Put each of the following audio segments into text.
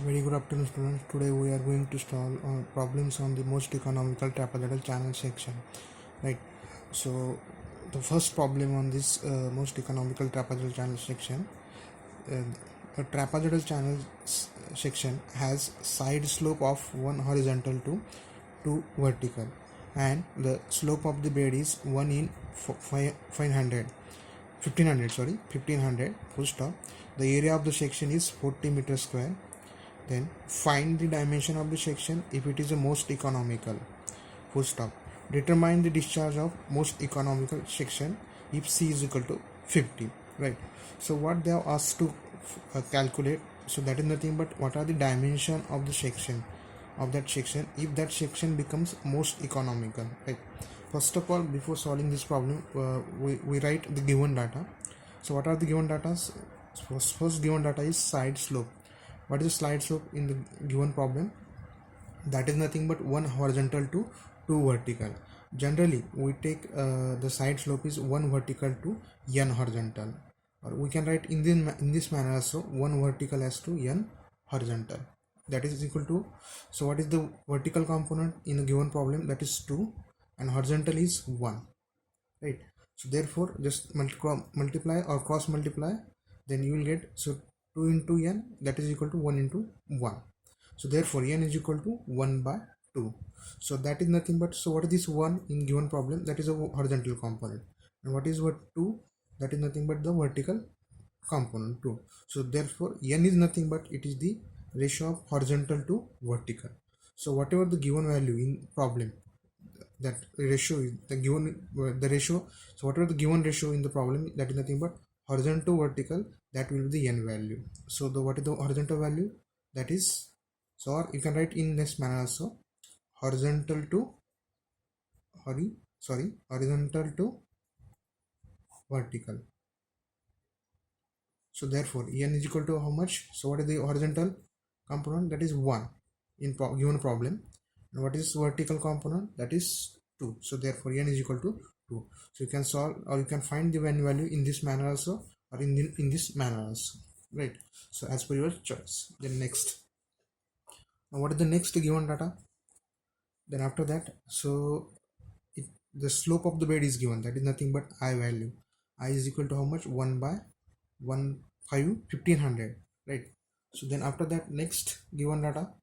Very good afternoon, students. Today we are going to solve problems on the most economical trapezoidal channel section. Right. So the first problem on this most economical trapezoidal channel section, uh, a trapezoidal channel section has side slope of one horizontal to two vertical, and the slope of the bed is 1 in 500 1500 sorry 1500 full stop. The area of the section is 40 meters square. Then find the dimension of the section if it is the most economical. Full stop. Determine the discharge of most economical section if C is equal to 50. Right. So what they have asked to calculate. So that is nothing but what are the dimension of the section of that section if that section becomes most economical. Right. First of all, before solving this problem, we write the given data. So what are the given data? First given data is side slope. What is the side slope in the given problem? That is nothing but one horizontal to two vertical. Generally we take the side slope is one vertical to n horizontal, or we can write in this manner also, one vertical as to n horizontal. That is equal to, so what is the vertical component in the given problem? That is 2, and horizontal is 1. Right. So therefore just multiply or cross multiply, then you will get, so 2 into n, that is equal to 1 into 1. So therefore n is equal to 1 by 2. So that is nothing but, so what is this 1 in given problem? That is a horizontal component. And what is what 2? That is nothing but the vertical component 2. So therefore n is nothing but it is the ratio of horizontal to vertical. So whatever the given value in problem, that ratio is the given the ratio. So whatever the given ratio in the problem, that is nothing but horizontal to vertical, that will be the n value. So the what is the horizontal value? That is, so, or you can write in this manner also, horizontal to horizontal to vertical. So therefore n is equal to how much? So what is the horizontal component? That is 1 in given problem. And what is vertical component? That is 2. So therefore n is equal to 2. So you can solve, or you can find the n value in this manner also, or in this manner also. Right. So as per your choice. Then next, now what is the next given data? Then after that, so the slope of the bed is given, that is nothing but I value. I is equal to how much? 1 by 1500. Right. So then after that, next given data,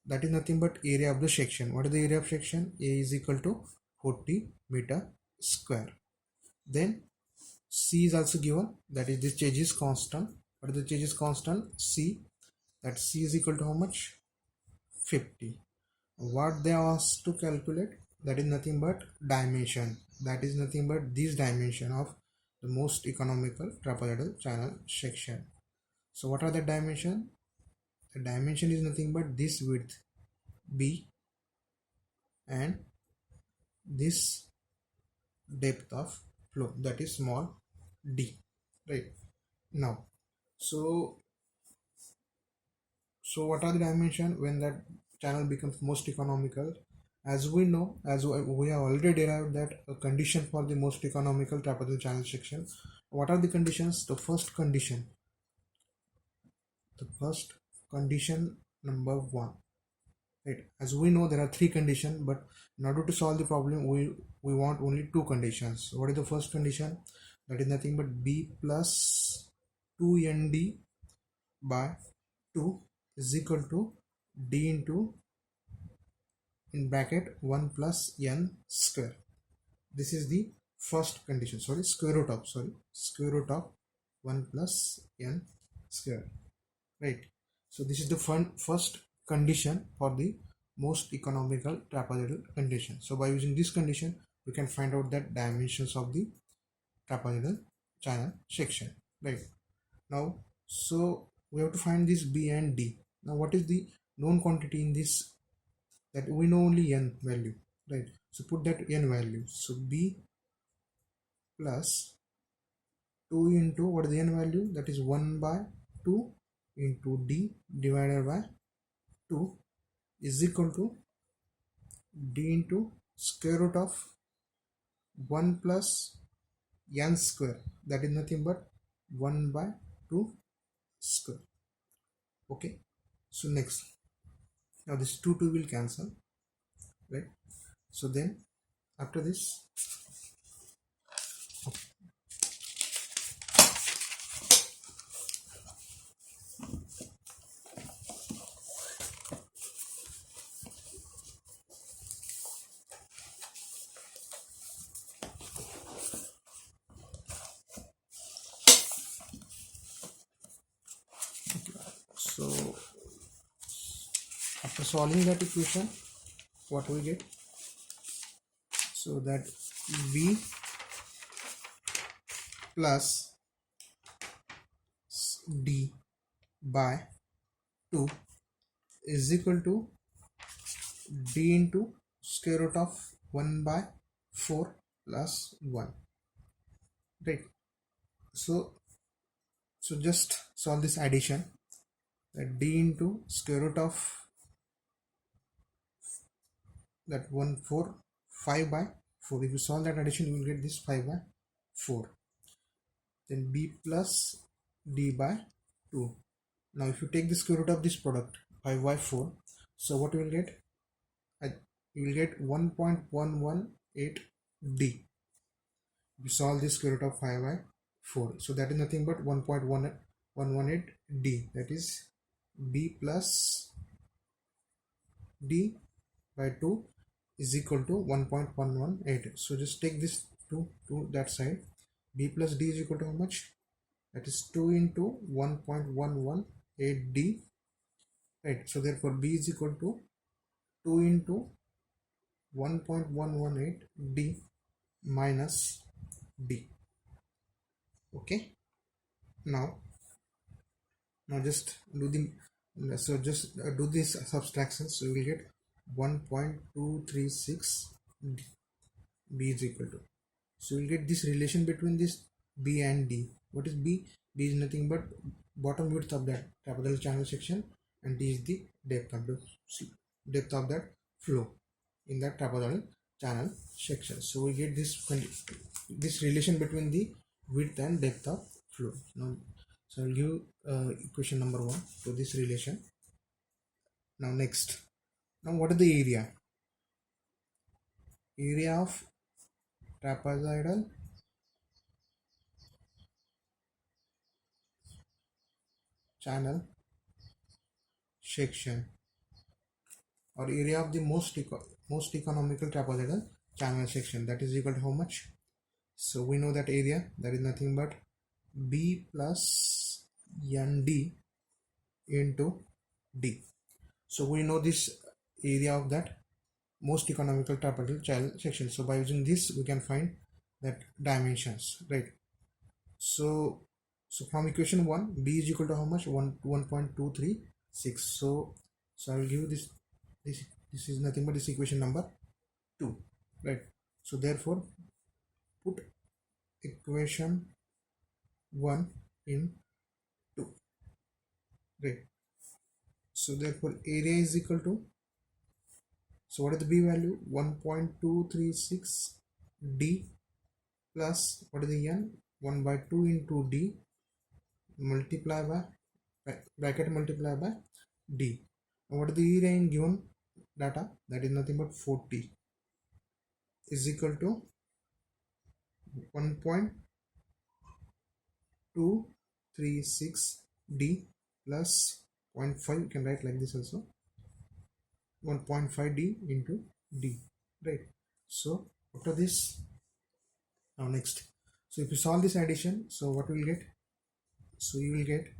that is nothing but area of the section. What is the area of section? A is equal to 40 meter square. Then C is also given, that is this change is constant. What is the change is constant? C, that C is equal to how much? 50. What they asked to calculate? That is nothing but dimension. That is nothing but this dimension of the most economical trapezoidal channel section. So what are the dimension? The dimension is nothing but this width B and this depth of flow, that is small d. Right. Now, so what are the dimension when that channel becomes most economical? As we know, as we have already derived that a condition for the most economical trapezoidal channel section. What are the conditions? The first condition number 1. Right. As we know, there are 3 conditions, but in order to solve the problem, we want only 2 conditions. What is the first condition? That is nothing but b plus 2nd by 2 is equal to d into, in bracket, 1 plus n square. This is the first condition. Square root of 1 plus n square. Right. So this is the first condition for the most economical trapezoidal condition. So by using this condition, we can find out that dimensions of the trapezoidal channel section. Right. Now, so we have to find this b and d. Now what is the known quantity in this? That we know only n value. Right. So put that n value. So b plus 2 into, what is the n value? That is 1 by 2 into d divided by 2 is equal to d into square root of 1 plus n square, that is nothing but 1 by 2 square. Okay, so next, now this 2 will cancel, right? So then after this, so after solving that equation, what we get? So that v plus d by 2 is equal to d into square root of 1 by 4 plus 1, right? So just solve this addition, that d into square root of that 1 4 5 by 4. If you solve that addition, you will get this 5 by 4. Then b plus d by 2. Now if you take the square root of this product 5 by 4, so what you will get? You will get 1.118 d. You solve this square root of 5 by 4, so that is nothing but 1.118 d, that is b plus d by 2 is equal to 1.118. So just take this 2 to that side. B plus d is equal to how much? That is 2 into 1.118 d, right? So therefore b is equal to 2 into 1.118 d minus d. Okay, now just do the do this subtraction. So we will get 1.236 b is equal to, so we'll get this relation between this b and d. What is b? B is nothing but bottom width of that trapezoidal channel section, and d is the depth of that flow in that trapezoidal channel section. So we get this relation between the width and depth of flow. Now, so I'll give equation number 1 to this relation. Now next, now what is the area? Area of trapezoidal channel section, or area of the most economical trapezoidal channel section, that is equal to how much? So we know that area, that is nothing but b plus nd into d. So we know this area of that most economical trapezoidal channel section. So by using this, we can find that dimensions, right? So from equation 1, b is equal to how much? 1.236. So I will give this is nothing but this equation number 2, right? So therefore put equation 1 in 2, right? So therefore area is equal to, so what is the b value? 1.236 d plus what is the n? 1 by 2 into d multiply by bracket multiply by d. And what is the area in given data? That is nothing but 40 is equal to 1.236 d plus 0.5. You can write like this also, 1.5 d into d, right? So after this, now next, so if you solve this addition, so what will you get? So you will get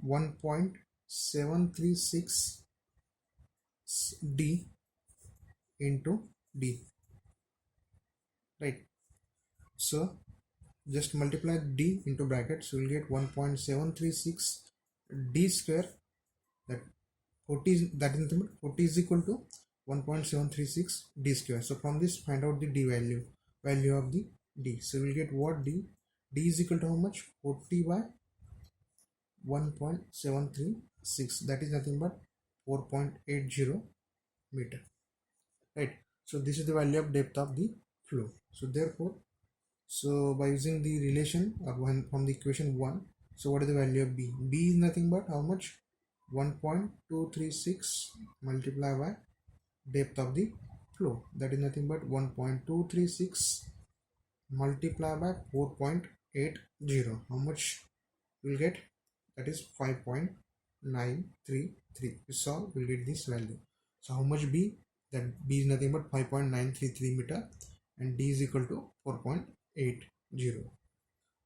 1.736 d into d, right? So just multiply d into bracket, so you will get 1.736 d square, that 40 is, that is 40 is equal to 1.736 d square. So from this, find out the d value of the d. So we will get what? D is equal to how much? 40 by 1.736, that is nothing but 4.80 meter, right? So this is the value of depth of the flow. So therefore, so by using the relation or from the equation 1, so what is the value of b? B is nothing but how much? 1.236 multiplied by depth of the flow, that is nothing but 1.236 multiplied by 4.80. How much you will get? That is 5.933. We saw we'll get this value. So how much B? That B is nothing but 5.933 meter and D is equal to 4.80.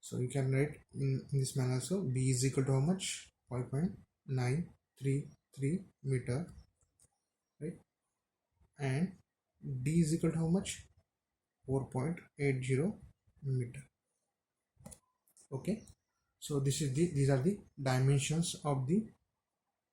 So you can write in this manner. So B is equal to how much? 5.933 meter, right? And D is equal to how much? 4.80 meter. Okay. So these are the dimensions of the